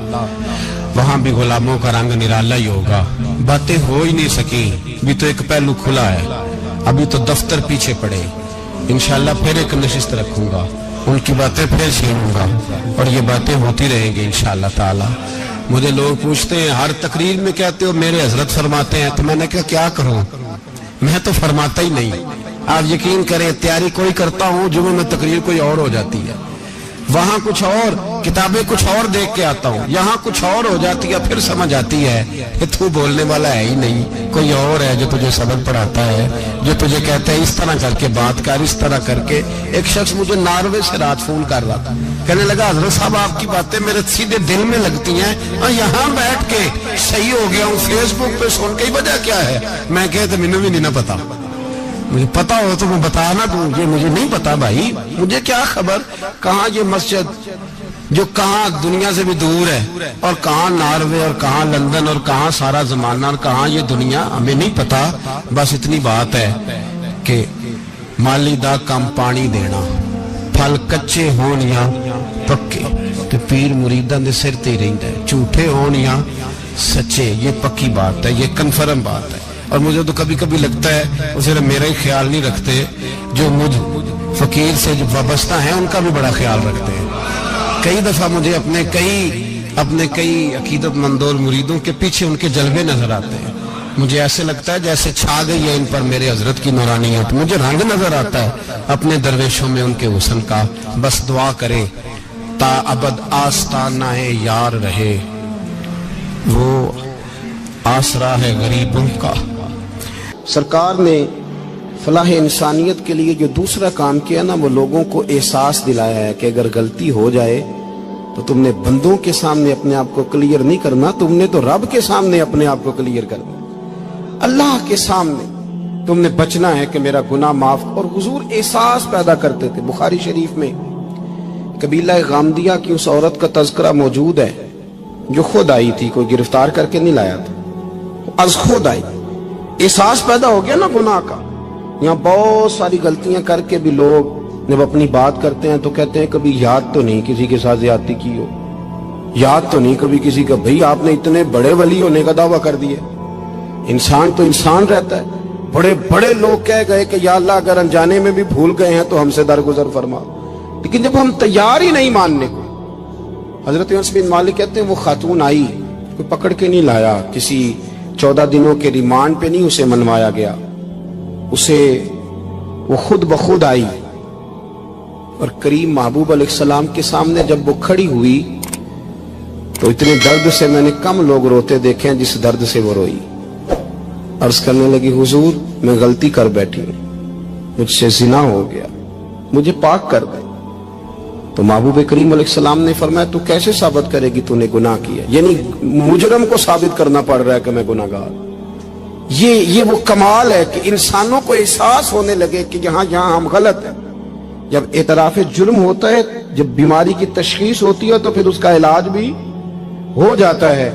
وہاں بھی غلاموں کا رنگ نرالا ہی ہوگا. باتیں ہو ہی نہیں سکی, بھی تو ایک پہلو کھلا ہے, ابھی تو دفتر پیچھے پڑے. انشاءاللہ پھر ایک نشست رکھوں گا, ان کی باتیں پھر چھیڑوں گا, اور یہ باتیں ہوتی رہیں گی انشاءاللہ تعالی. مجھے لوگ پوچھتے ہیں ہر تقریر میں کہتے ہو میرے حضرت فرماتے ہیں, تو میں نے کہا کیا کروں, میں تو فرماتا ہی نہیں. آپ یقین کریں تیاری کوئی کرتا ہوں, جمعے میں تقریر کوئی اور ہو جاتی ہے, وہاں کچھ اور, کتابیں کچھ اور دیکھ کے آتا ہوں, یہاں کچھ اور ہو جاتی ہے. پھر سمجھ آتی ہے کہ تو بولنے والا ہے ہی نہیں, کوئی اور ہے جو تجھے سبق پڑھاتا ہے, جو تجھے کہتا ہے اس طرح کر کے بات کر, اس طرح کر کے. ایک شخص مجھے ناروے سے رات فون کر رہا تھا, کہنے لگا حضرت صاحب آپ کی باتیں میرے سیدھے دل میں لگتی ہیں, اور یہاں بیٹھ کے صحیح ہو گیا ہوں, فیس بک پہ سن کے وجہ کیا ہے. میں کہتا مجھے بھی نہیں پتا, مجھے پتا ہو تو میں بتانا دوں, یہ مجھے نہیں پتا بھائی, مجھے کیا خبر کہاں یہ مسجد جو کہاں دنیا سے بھی دور ہے, اور کہاں ناروے, اور کہاں لندن, اور کہاں سارا زمانہ, اور کہاں یہ دنیا, ہمیں نہیں پتا. بس اتنی بات ہے کہ مالی دا کم پانی دینا, پھل کچے ہون یا پکے, تو پیر مریداں دے سر تے رہندا ہے, جھوٹے ہون یا سچے, یہ پکی بات ہے, یہ کنفرم بات ہے. اور مجھے تو کبھی کبھی لگتا ہے وہ صرف میرا ہی خیال نہیں رکھتے, جو فقیر سے جو وابستہ ہیں ان کا بھی بڑا خیال رکھتے ہیں. کئی دفعہ مجھے اپنے کئی عقیدت مندول مریدوں کے پیچھے ان کے جلوے نظر آتے ہیں. مجھے ایسے لگتا ہے جیسے چھا گئی ہے ان پر میرے حضرت کی نورانیت. مجھے رنگ نظر آتا ہے اپنے درویشوں میں ان کے حسن کا. بس دعا کرے تا ابد آستانہ یار رہے، وہ آسرا ہے غریبوں کا. سرکار نے فلاح انسانیت کے لیے جو دوسرا کام کیا نا، وہ لوگوں کو احساس دلایا ہے کہ اگر غلطی ہو جائے تو تم نے بندوں کے سامنے اپنے آپ کو کلیئر نہیں کرنا، تم نے تو رب کے سامنے اپنے آپ کو کلیئر کرنا. اللہ کے سامنے تم نے بچنا ہے کہ میرا گناہ معاف. اور حضور احساس پیدا کرتے تھے. بخاری شریف میں قبیلہ غامدیہ کی اس عورت کا تذکرہ موجود ہے جو خود آئی تھی، کوئی گرفتار کر کے نہیں لایا تھا، از خود آئی. احساس پیدا ہو گیا نا گناہ کا. یہاں بہت ساری غلطیاں کر کے بھی لوگ جب اپنی بات کرتے ہیں تو کہتے ہیں کبھی یاد تو نہیں کسی کے ساتھ زیادتی کی ہو، یاد تو نہیں کبھی کسی کا. بھئی آپ نے اتنے بڑے ولی ہونے کا دعویٰ کر دیا. انسان تو انسان رہتا ہے. بڑے بڑے لوگ کہہ گئے کہ یا اللہ اگر انجانے میں بھی بھول گئے ہیں تو ہم سے درگزر فرما. لیکن جب ہم تیار ہی نہیں ماننے کو. حضرت انس بن مالک کہتے ہیں وہ خاتون آئی، کوئی پکڑ کے نہیں لایا، کسی 14 دنوں کے ریمانڈ پہ نہیں اسے منوایا گیا، اسے وہ خود بخود آئی. اور کریم محبوب علیہ السلام کے سامنے جب وہ کھڑی ہوئی تو اتنے درد سے میں نے کم لوگ روتے دیکھے ہیں جس درد سے وہ روئی. عرض کرنے لگی حضور میں غلطی کر بیٹھی ہوں، مجھ سے زنا ہو گیا، مجھے پاک کر دے. تو محبوب کریم علیہ السلام نے فرمایا تو کیسے ثابت کرے گی تو نے گناہ کیا؟ یعنی مجرم کو ثابت کرنا پڑ رہا ہے کہ میں گناہ گار. یہ وہ کمال ہے کہ انسانوں کو احساس ہونے لگے کہ یہاں ہم غلط ہیں. جب اعتراف جرم ہوتا ہے، جب بیماری کی تشخیص ہوتی ہے تو پھر اس کا علاج بھی ہو جاتا ہے.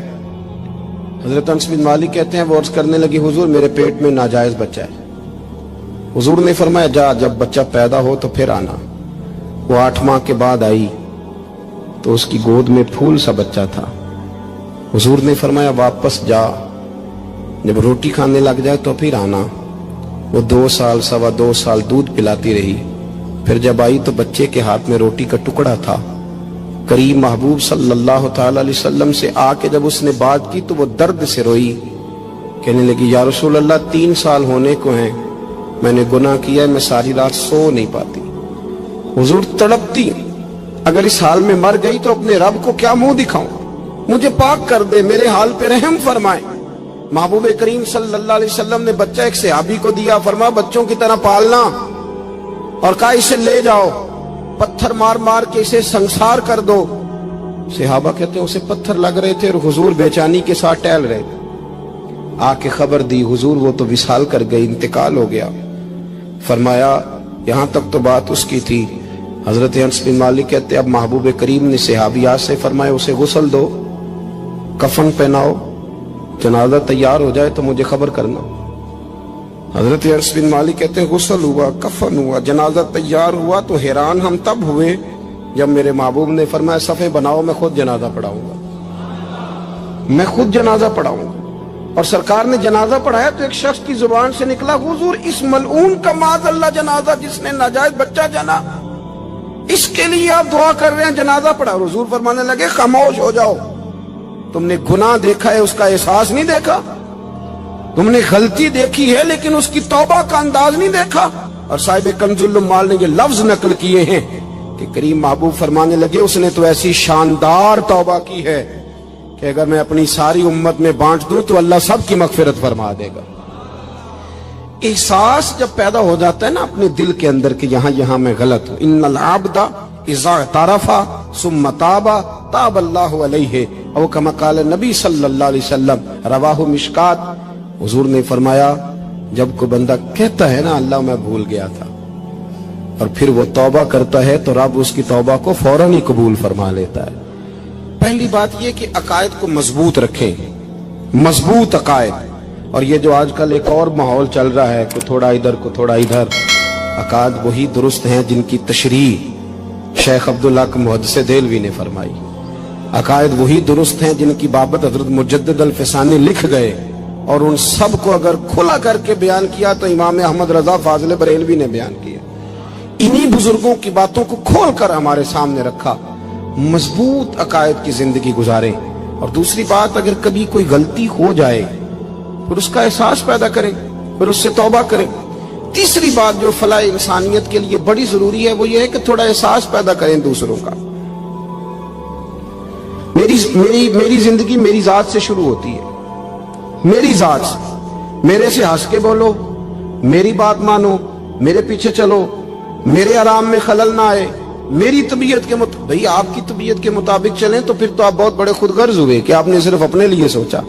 حضرت انس بن مالک کہتے ہیں وہ عرض کرنے لگی حضور میرے پیٹ میں ناجائز بچہ ہے. حضور نے فرمایا جا جب بچہ پیدا ہو تو پھر آنا. وہ 8 ماہ کے بعد آئی تو اس کی گود میں پھول سا بچہ تھا. حضور نے فرمایا واپس جا، جب روٹی کھانے لگ جائے تو پھر آنا. وہ 2 سال 2.25 سال دودھ پلاتی رہی. پھر جب آئی تو بچے کے ہاتھ میں روٹی کا ٹکڑا تھا. کریم محبوب صلی اللہ تعالی علیہ وسلم سے آ کے جب اس نے بات کی تو وہ درد سے روئی، کہنے لگی یا رسول اللہ 3 سال ہونے کو ہیں، میں نے گناہ کیا ہے، میں ساری رات سو نہیں پاتی. حضور تڑپتی، اگر اس حال میں مر گئی تو اپنے رب کو کیا منہ دکھاؤں، مجھے پاک کر دے، میرے حال پہ رحم فرمائے. محبوب کریم صلی اللہ علیہ وسلم نے بچہ ایک صحابی کو دیا، فرمایا بچوں کی طرح پالنا، اور کہا اسے لے جاؤ، پتھر مار مار کے اسے سنسار کر دو. صحابہ کہتے ہیں اسے پتھر لگ رہے تھے اور حضور بے چینی کے ساتھ ٹہل رہے تھے. آ کے خبر دی حضور وہ تو وصال کر گئی، انتقال ہو گیا. فرمایا یہاں تک تو بات اس کی تھی. حضرت انس بن مالک کہتے ہیں اب محبوب کریم نے صحابیات سے فرمایا اسے غسل دو، کفن پہناؤ، جنازہ تیار ہو جائے تو مجھے خبر کرنا. حضرت انس بن مالک کہتے ہیں غسل ہوا، کفن ہوا، جنازہ تیار ہوا تو حیران ہم تب ہوئے جب میرے محبوب نے فرمایا صفیں بناؤ، میں خود جنازہ پڑھاؤں گا، میں خود جنازہ پڑھاؤں گا. اور سرکار نے جنازہ پڑھایا تو ایک شخص کی زبان سے نکلا حضور اس ملعون کا معاذ اللہ جنازہ جس نے ناجائز بچہ جنا، اس کے لیے آپ دعا کر رہے ہیں، جنازہ پڑھا. حضور فرمانے لگے خاموش ہو جاؤ، تم نے گناہ دیکھا ہے، اس کا احساس نہیں دیکھا. تم نے غلطی دیکھی ہے لیکن اس کی توبہ کا انداز نہیں دیکھا. اور صاحب کنز العمال نے یہ لفظ نقل کیے ہیں کہ کریم محبوب فرمانے لگے اس نے تو ایسی شاندار توبہ کی ہے کہ اگر میں اپنی ساری امت میں بانٹ دوں تو اللہ سب کی مغفرت فرما دے گا. احساس جب پیدا ہو جاتا ہے نا اپنے دل کے اندر کہ یہاں میں غلط ہوں. ان العبد اذا اعترف ثم تاب تاب اللہ علیہ او کما قال نبی صلی اللہ علیہ وسلم، رواہ مشکات. حضور نے فرمایا جب کوئی بندہ کہتا ہے نا اللہ میں بھول گیا تھا اور پھر وہ توبہ کرتا ہے تو رب اس کی توبہ کو فوراً ہی قبول فرما لیتا ہے. پہلی بات یہ کہ عقائد کو مضبوط رکھیں، مضبوط عقائد. اور یہ جو آج کل ایک اور ماحول چل رہا ہے کہ تھوڑا ادھر کو تھوڑا ادھر، عقائد وہی درست ہیں جن کی تشریح شیخ عبدالحق محدث دہلوی نے فرمائی. عقائد وہی درست ہیں جن کی بابت حضرت مجدد الفسانی لکھ گئے، اور ان سب کو اگر کھلا کر کے بیان کیا تو امام احمد رضا فاضل بریلوی نے بیان کیا. انہی بزرگوں کی باتوں کو کھول کر ہمارے سامنے رکھا، مضبوط عقائد کی زندگی گزاریں۔ اور دوسری بات، اگر کبھی کوئی غلطی ہو جائے پھر اس کا احساس پیدا کریں، پھر اس سے توبہ کریں۔ تیسری بات جو فلاح انسانیت کے لیے بڑی ضروری ہے وہ یہ ہے کہ تھوڑا احساس پیدا کریں دوسروں کا۔ میری زندگی میری ذات سے شروع ہوتی ہے، میری ذات سے۔ میرے سے ہنس کے بولو، میری بات مانو، میرے پیچھے چلو، میرے آرام میں خلل نہ آئے، میری طبیعت کے مطابق۔ بھئی آپ کی طبیعت کے مطابق چلیں تو پھر تو آپ بہت بڑے خود غرض ہوئے کہ آپ نے صرف اپنے لیے سوچا۔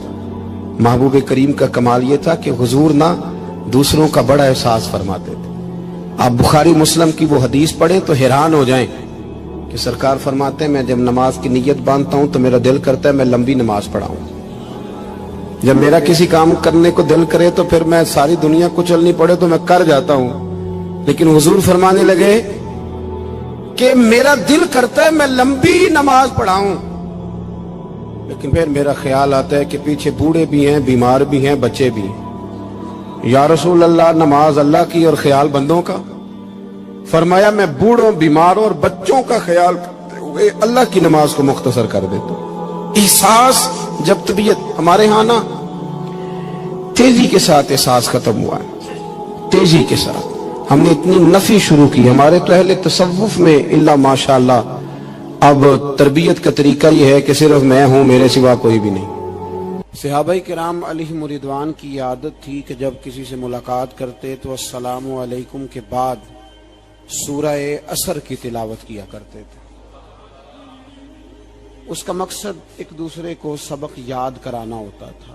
محبوب کریم کا کمال یہ تھا کہ حضور نہ دوسروں کا بڑا احساس فرماتے تھے۔ آپ بخاری مسلم کی وہ حدیث پڑھیں تو حیران ہو جائیں کہ سرکار فرماتے ہیں میں جب نماز کی نیت باندھتا ہوں تو میرا دل کرتا ہے میں لمبی نماز پڑھاؤں۔ جب میرا کسی کام کرنے کو دل کرے تو پھر میں ساری دنیا کو چلنی پڑے تو میں کر جاتا ہوں، لیکن حضور فرمانے لگے کہ میرا دل کرتا ہے میں لمبی نماز پڑھاؤں، لیکن پھر میرا خیال آتا ہے کہ پیچھے بوڑھے بھی ہیں، بیمار بھی ہیں، بچے بھی ہیں۔ یا رسول اللہ، نماز اللہ کی اور خیال بندوں کا؟ فرمایا میں بوڑھوں، بیماروں اور بچوں کا خیال کرتے ہوئے اللہ کی نماز کو مختصر کر دیتا ہوں۔ احساس جب طبیعت ہمارے ہاں نا تیزی کے ساتھ احساس ختم ہوا ہے، تیزی کے ساتھ ہم نے اتنی نفی شروع کی۔ ہمارے تو اہل تصوف میں اللہ ماشاءاللہ اب تربیت کا طریقہ یہ ہے کہ صرف میں ہوں، میرے سوا کوئی بھی نہیں۔ صحابہ کرام علیہم رضوان کی عادت تھی کہ جب کسی سے ملاقات کرتے تو السلام علیکم کے بعد سورہ عصر کی تلاوت کیا کرتے تھے۔ اس کا مقصد ایک دوسرے کو سبق یاد کرانا ہوتا تھا،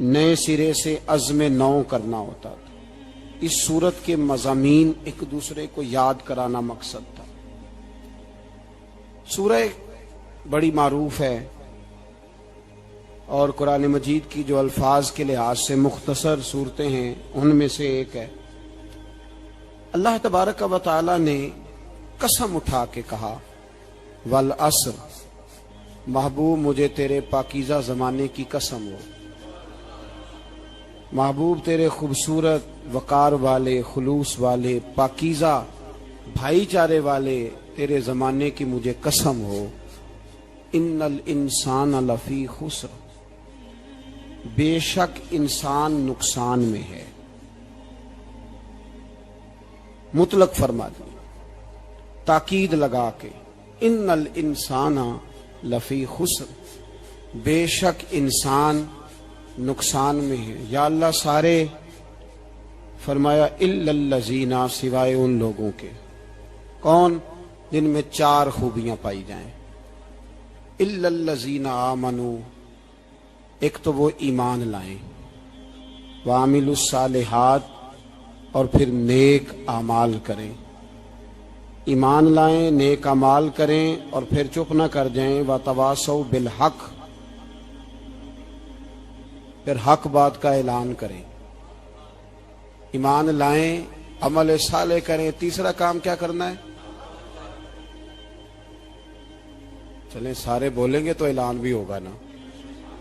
نئے سرے سے عزم نو کرنا ہوتا تھا۔ اس سورت کے مضامین ایک دوسرے کو یاد کرانا مقصد تھا۔ سورہ بڑی معروف ہے اور قرآن مجید کی جو الفاظ کے لحاظ سے مختصر صورتیں ہیں ان میں سے ایک ہے۔ اللہ تبارک و تعالی نے قسم اٹھا کے کہا والعصر، محبوب مجھے تیرے پاکیزہ زمانے کی قسم ہو، محبوب تیرے خوبصورت وقار والے، خلوص والے، پاکیزہ بھائی چارے والے تیرے زمانے کی مجھے قسم ہو، ان الانسان لفی خسر، بے شک انسان نقصان میں ہے۔ مطلق فرما دی، تاکید لگا کے، ان الانسان لفی خسر، بے شک انسان نقصان میں ہے۔ یا اللہ سارے، فرمایا الا الذین، سوائے ان لوگوں کے، کون؟ جن میں چار خوبیاں پائی جائیں۔ الا الذین آمنوا، ایک تو وہ ایمان لائیں، وعملوا الصالحات، اور پھر نیک اعمال کریں۔ ایمان لائیں، نیک اعمال کریں اور پھر چپ نہ کر جائیں، وتواصوا بالحق، پھر حق بات کا اعلان کریں۔ ایمان لائیں، عمل صالح کریں، تیسرا کام کیا کرنا ہے؟ چلیں سارے بولیں گے تو اعلان بھی ہوگا نا،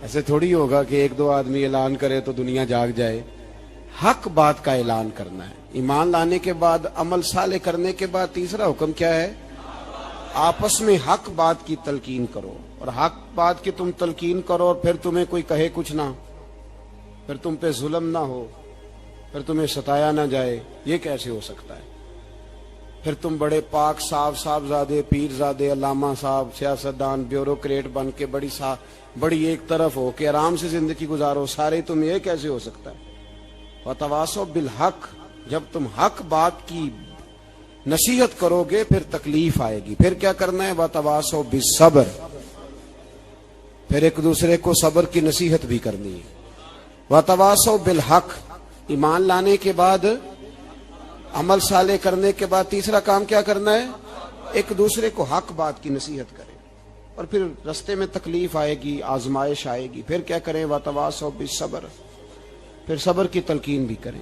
ایسے تھوڑی ہوگا کہ ایک دو آدمی اعلان کرے تو دنیا جاگ جائے۔ حق بات کا اعلان کرنا ہے۔ ایمان لانے کے بعد، عمل صالح کرنے کے بعد تیسرا حکم کیا ہے؟ آپس میں حق بات کی تلقین کرو، اور حق بات کی تم تلقین کرو اور پھر تمہیں کوئی کہے کچھ نہ، پھر تم پہ ظلم نہ ہو، پھر تمہیں ستایا نہ جائے، یہ کیسے ہو سکتا ہے؟ پھر تم بڑے پاک صاحبزادے، پیرزادے، علامہ صاحب، سیاستدان، بیوروکریٹ بن کے بڑی ایک طرف ہو کے آرام سے زندگی گزارو سارے، تم یہ کیسے ہو سکتا ہے؟ وتواصوا بالحق، جب تم حق بات کی نصیحت کرو گے پھر تکلیف آئے گی، پھر کیا کرنا ہے؟ وتواصوا بالصبر، پھر ایک دوسرے کو صبر کی نصیحت بھی کرنی ہے۔ وتواصوا بالحق، ایمان لانے کے بعد، عمل صالح کرنے کے بعد تیسرا کام کیا کرنا ہے؟ ایک دوسرے کو حق بات کی نصیحت کریں، اور پھر رستے میں تکلیف آئے گی، آزمائش آئے گی، پھر کیا کریں؟ وتواصوا بالصبر، پھر صبر کی تلقین بھی کریں۔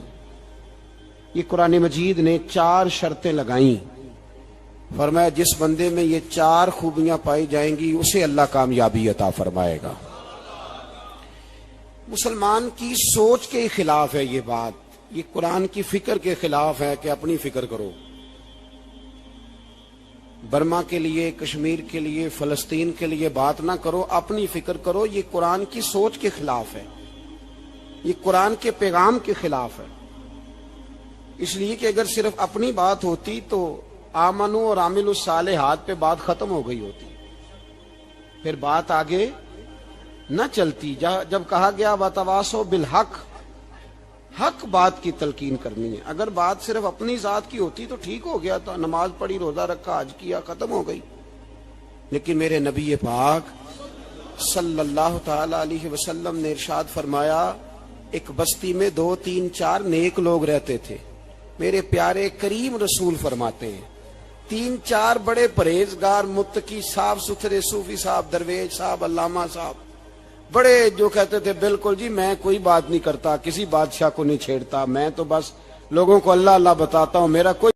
یہ قرآن مجید نے 4 شرطیں لگائیں، فرمایا جس بندے میں یہ 4 خوبیاں پائی جائیں گی اسے اللہ کامیابی عطا فرمائے گا۔ مسلمان کی سوچ کے خلاف ہے یہ بات، یہ قرآن کی فکر کے خلاف ہے کہ اپنی فکر کرو۔ برما کے لیے، کشمیر کے لیے، فلسطین کے لیے بات نہ کرو، اپنی فکر کرو. یہ قرآن کی سوچ کے خلاف ہے، یہ قرآن کے پیغام کے خلاف ہے. اس لیے کہ اگر صرف اپنی بات ہوتی تو آمنو اور عامل الصالحات پہ بات ختم ہو گئی ہوتی، پھر بات آگے نہ چلتی. جب کہا گیا وتواصوا بالحق، حق بات کی تلقین کرنی ہے. اگر بات صرف اپنی ذات کی ہوتی تو ٹھیک ہو گیا تھا، نماز پڑھی، روزہ رکھا، حج کیا، ختم ہو گئی. لیکن میرے نبی پاک صلی اللہ تعالی علیہ وسلم نے ارشاد فرمایا، ایک بستی میں 2 3 4 نیک لوگ رہتے تھے. میرے پیارے کریم رسول فرماتے ہیں 3 4 بڑے پرہیزگار، متقی، صاف ستھرے صوفی صاحب، درویش صاحب، علامہ صاحب، بڑے جو کہتے تھے بالکل جی میں کوئی بات نہیں کرتا، کسی بادشاہ کو نہیں چھیڑتا، میں تو بس لوگوں کو اللہ اللہ بتاتا ہوں، میرا کوئی